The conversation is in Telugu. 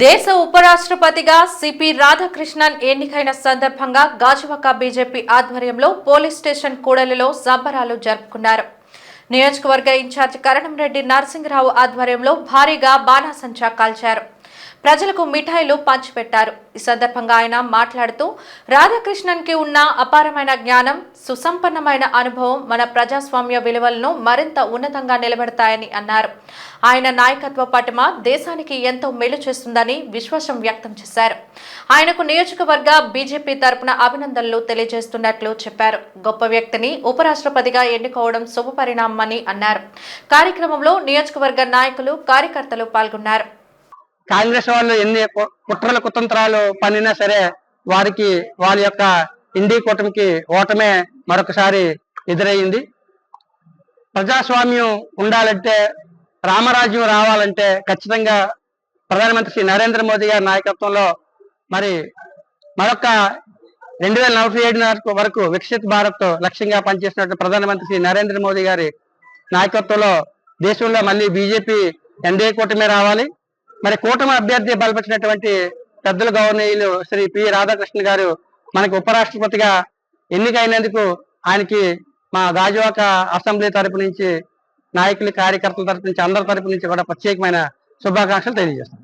దేశ ఉపరాష్ట్రపతిగా సిపి రాధాకృష్ణన్ ఎన్నికైన సందర్భంగా గాజువాక బీజేపీ ఆధ్వర్యంలో పోలీస్ స్టేషన్ కూడలిలో సంబరాలు జరుపుకున్నారు. నియోజకవర్గ ఇన్ఛార్జి కరణంరెడ్డి నరసింహరావు ఆధ్వర్యంలో భారీగా బాణాసంచా కాల్చారు. ప్రజలకు మిఠాయిలు పంచిపెట్టారు. ఈ సందర్భంగా ఆయన మాట్లాడుతూ రాధాకృష్ణన్ కి ఉన్న అపారమైన జ్ఞానం, సుసంపన్నమైన అనుభవం మన ప్రజాస్వామ్య విలువలను మరింత ఉన్నతంగా నిలబెడతాయని అన్నారు. ఆయన నాయకత్వ పటిమ దేశానికి ఎంతో మేలు చేస్తుందని విశ్వాసం వ్యక్తం చేశారు. ఆయనకు నియోజకవర్గ బీజేపీ తరపున అభినందనలు తెలియజేస్తున్నట్లు చెప్పారు. గొప్ప వ్యక్తిని ఉపరాష్ట్రపతిగా ఎన్నుకోవడం శుభపరిణామని అన్నారు. కార్యక్రమంలో నియోజకవర్గ నాయకులు, కార్యకర్తలు పాల్గొన్నారు. కాంగ్రెస్ వాళ్ళు ఎన్ని కుట్రల కుతంత్రాలు పన్నినా సరే వారికి వాళ్ళ యొక్క ఇండి కూటమికి ఓటమే మరొకసారి ఎదురయ్యింది. ప్రజాస్వామ్యం ఉండాలంటే, రామరాజ్యం రావాలంటే ఖచ్చితంగా ప్రధానమంత్రి శ్రీ నరేంద్ర మోదీ గారి నాయకత్వంలో మరి మరొక 2047 వరకు వికసిత్ భారత్ లక్ష్యంగా పనిచేసినట్టు ప్రధానమంత్రి శ్రీ నరేంద్ర మోదీ గారి నాయకత్వంలో దేశంలో మళ్ళీ బీజేపీ ఎన్డీఏ కూటమి రావాలి. మరి కూటమి అభ్యర్థి బలపరిచినటువంటి పెద్దల గవర్నీయులు శ్రీ పి రాధాకృష్ణ గారు మనకి ఉపరాష్ట్రపతిగా ఎన్నికైనందుకు ఆయనకి మా గాజువాక అసెంబ్లీ తరపు నుంచి, నాయకులు, కార్యకర్తల తరపు నుంచి, అందరి తరపు నుంచి కూడా ప్రత్యేకమైన శుభాకాంక్షలు తెలియజేస్తాం.